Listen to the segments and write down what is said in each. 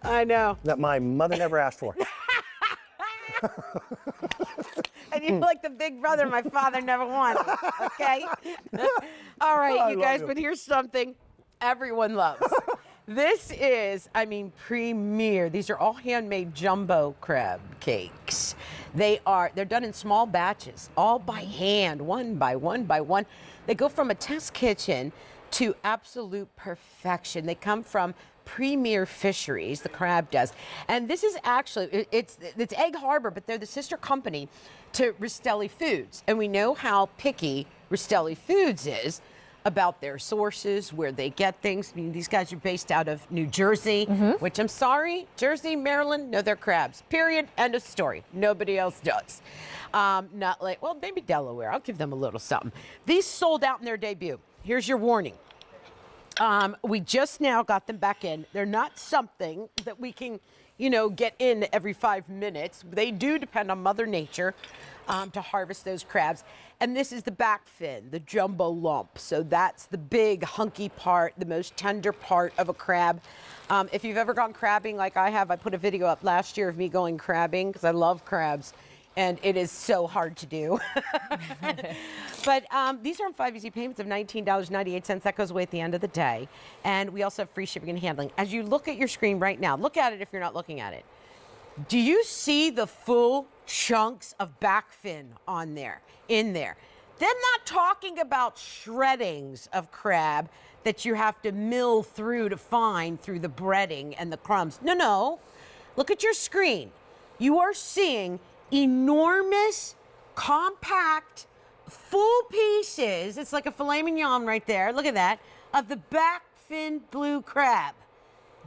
I know. that my mother never asked for. And you're like the big brother my father never wanted, okay? All right, I you love guys, you. but here's something everyone loves. This is, I mean, premier. These are all handmade jumbo crab cakes. They're done in small batches, all by hand, one by one by one. They go from a test kitchen to absolute perfection. They come from premier fisheries, the crab does. And this is actually, it's Egg Harbor, but they're the sister company to Ristelli Foods. And we know how picky Ristelli Foods is about their sources, where they get things. I mean, these guys are based out of New Jersey, which I'm sorry, Jersey, Maryland, know their crabs. Period. End of story. Nobody else does. Not like, well, maybe Delaware. I'll give them a little something. These sold out in their debut. Here's your warning. We just now got them back in. They're not something that we can, get in every 5 minutes. They do depend on Mother Nature to harvest those crabs. And this is the back fin, the jumbo lump. So that's the big hunky part, the most tender part of a crab. If you've ever gone crabbing like I have, I put a video up last year of me going crabbing because I love crabs. And it is so hard to do. But these are on 5 easy payments of $19.98. That goes away at the end of the day. And we also have free shipping and handling. As you look at your screen right now, look at it if you're not looking at it. Do you see the full chunks of back fin on there, in there? They're not talking about shreddings of crab that you have to mill through to find through the breading and the crumbs. No, no. Look at your screen. You are seeing enormous, compact, full pieces. It's like a filet mignon right there. Look at that. Of the back fin blue crab.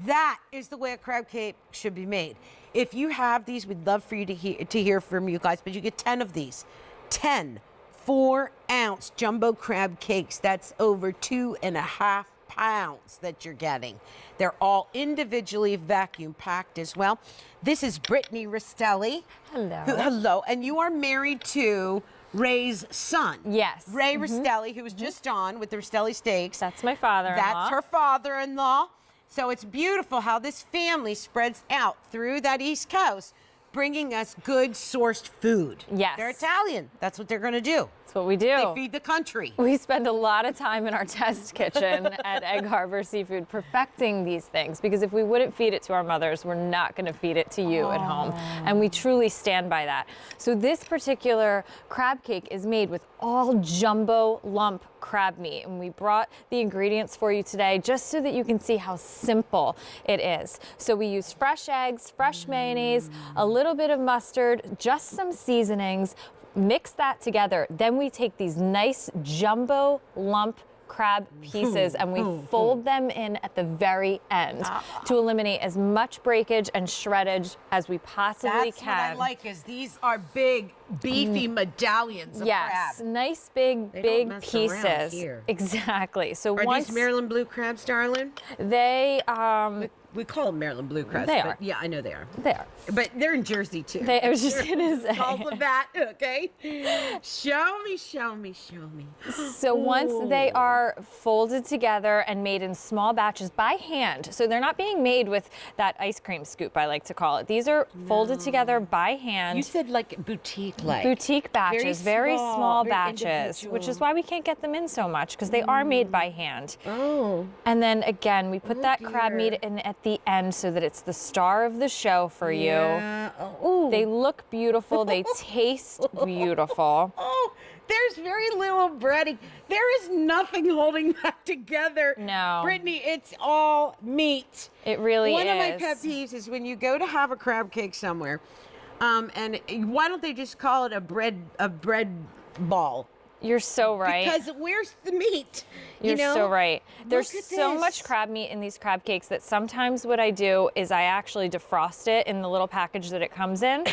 That is the way a crab cake should be made. If you have these, we'd love for you to hear from you guys, but you get 10 of these. 10 4-ounce jumbo crab cakes. That's over 2.5 pounds that you're getting. They're all individually vacuum packed as well. This is Brittany Ristelli. Hello. Hello. And you are married to Ray's son. Yes. Ray Ristelli, who was just on with the Ristelli Steaks. That's my father-in-law. That's her father-in-law. So it's beautiful how this family spreads out through that East Coast, bringing us good sourced food. Yes. They're Italian. That's what they're going to do. That's what we do. They feed the country. We spend a lot of time in our test kitchen at Egg Harbor Seafood perfecting these things, because if we wouldn't feed it to our mothers, we're not going to feed it to you at home. And we truly stand by that. So this particular crab cake is made with all jumbo lump crab meat. And we brought the ingredients for you today just so that you can see how simple it is. So we use fresh eggs, fresh mayonnaise, a little bit of mustard, just some seasonings. Mix that together. Then we take these nice jumbo lump crab pieces and we fold them in at the very end to eliminate as much breakage and shreddage as we possibly That's can. what I like, is these are big, beefy medallions of Yes, crab. nice big They don't mess around pieces. here. Exactly. So Are once these Maryland blue crabs, darling? they We call them Maryland blue crabs. They but are. Yeah, I know they are. they are. But they're in Jersey too. I was just gonna say. All of that, okay? Show me, show me, show me. So once they are folded together and made in small batches by hand, so they're not being made with that ice cream scoop, I like to call it. These are folded together by hand. You said like boutique-like. Boutique batches, very small very batches, which is individual. why we can't get them in so much, because they are made by hand. Oh. And then again, we put that crab dear. meat in at the end so that it's the star of the show for you. Yeah. Oh. They look beautiful, they taste beautiful. Oh, there's very little breading. There is nothing holding that together. No. Brittany, it's all meat. It really One is. of my pet peeves is when you go to have a crab cake somewhere, and why don't they just call it a bread ball? You're so right. Because where's the meat? You're so right. There's Look at so this. much crab meat in these crab cakes that sometimes what I do is I actually defrost it in the little package that it comes in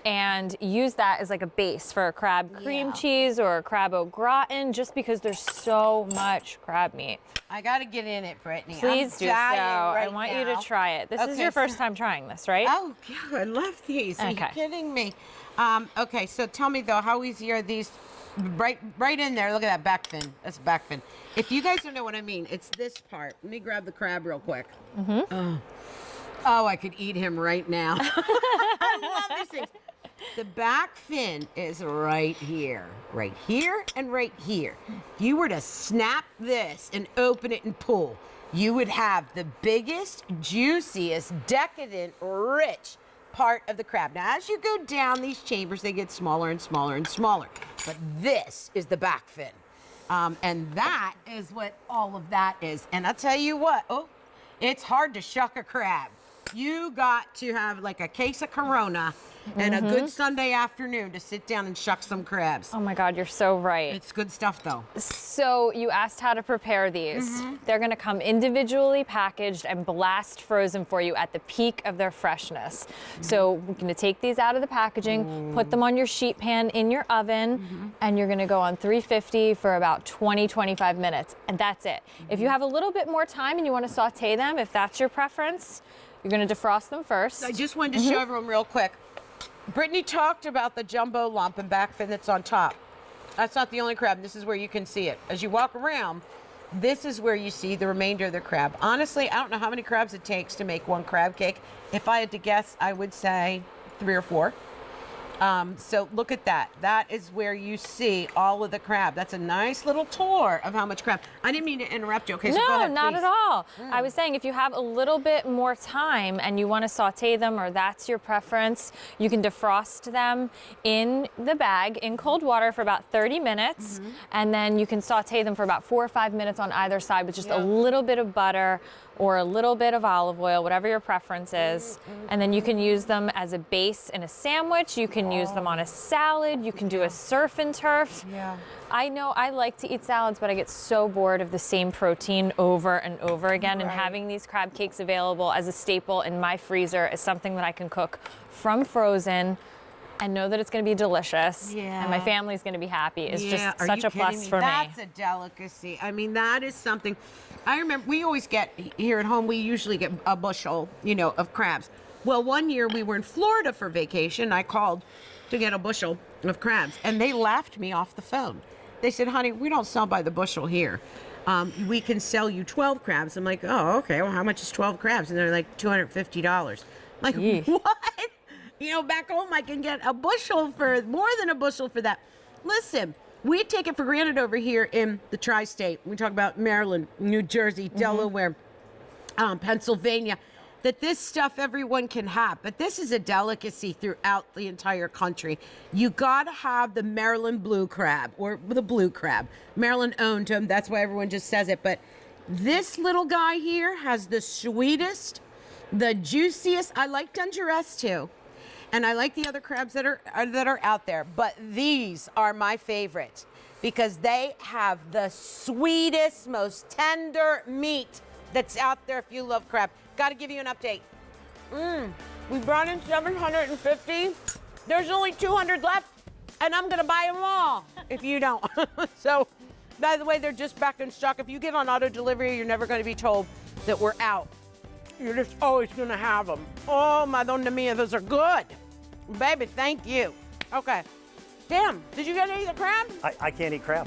and use that as like a base for a crab cream cheese or a crab au gratin, just because there's so much crab meat. I got to get in it, Brittany. Please I'm do so. dying right I want you now. to try it. This is Okay, your so- first time trying this, right? Oh, God, I love these. Are you Okay. kidding me? Okay, so tell me, though, how easy are these? Right in there. Look at that back fin. That's back fin. If you guys don't know what I mean, it's this part. Let me grab the crab real quick. Oh. Oh, I could eat him right now. I love these things. The back fin is right here, and right here. If you were to snap this and open it and pull, you would have the biggest, juiciest, decadent, rich part of the crab. Now, as you go down these chambers, they get smaller and smaller and smaller. But this is the back fin. And that is what all of that is. And I'll tell you what, it's hard to shuck a crab. You got to have like a case of Corona and a good Sunday afternoon to sit down and shuck some crabs. Oh my God, you're so right. It's good stuff though. So you asked how to prepare these. They're gonna come individually packaged and blast frozen for you at the peak of their freshness. So we're gonna take these out of the packaging, put them on your sheet pan in your oven, and you're gonna go on 350 for about 20-25 minutes, and that's it. If you have a little bit more time and you wanna saute them, if that's your preference, you're gonna defrost them first. I just wanted to show everyone real quick. Brittany talked about the jumbo lump and back fin that's on top. That's not the only crab. This is where you can see it. As you walk around, this is where you see the remainder of the crab. Honestly, I don't know how many crabs it takes to make one crab cake. If I had to guess, I would say 3 or 4. So look at that. That is where you see all of the crab. That's a nice little tour of how much crab. I didn't mean to interrupt you. Okay, so go ahead, No, not please. at all. I was saying if you have a little bit more time and you want to saute them, or that's your preference, you can defrost them in the bag in cold water for about 30 minutes, and then you can saute them for about 4 or 5 minutes on either side with just a little bit of butter or a little bit of olive oil, whatever your preference is. And then you can use them as a base in a sandwich. You can use them on a salad. You can do a surf and turf. Yeah. I know I like to eat salads, but I get so bored of the same protein over and over again. And having these crab cakes available as a staple in my freezer is something that I can cook from frozen and know that it's going to be delicious. And my family's going to be happy. It's just such a plus for me. That's a delicacy. I mean, that is something. I remember we always get here at home, we usually get a bushel, of crabs. Well, one year we were in Florida for vacation. I called to get a bushel of crabs, and they laughed me off the phone. They said, honey, we don't sell by the bushel here. We can sell you 12 crabs. I'm like, oh, okay. Well, how much is 12 crabs? And they're like $250. I'm like, what? Back home I can get a bushel for more than a bushel for that. Listen, we take it for granted over here in the tri-state. We talk about Maryland, New Jersey, Delaware, Pennsylvania, that this stuff everyone can have. But this is a delicacy throughout the entire country. You got to have the Maryland blue crab, or the blue crab. Maryland owned them. That's why everyone just says it. But this little guy here has the sweetest, the juiciest. I like Dungeness too. And I like the other crabs that are out there, but these are my favorite because they have the sweetest, most tender meat that's out there if you love crab. Got to give you an update. We brought in 750. There's only 200 left, and I'm gonna buy them all if you don't. So, by the way, they're just back in stock. If you get on auto delivery, you're never gonna be told that we're out. You're just always gonna have them. Oh, Madonna mia, those are good. Baby, thank you. Okay. Damn, did you get any of the crab? I can't eat crab.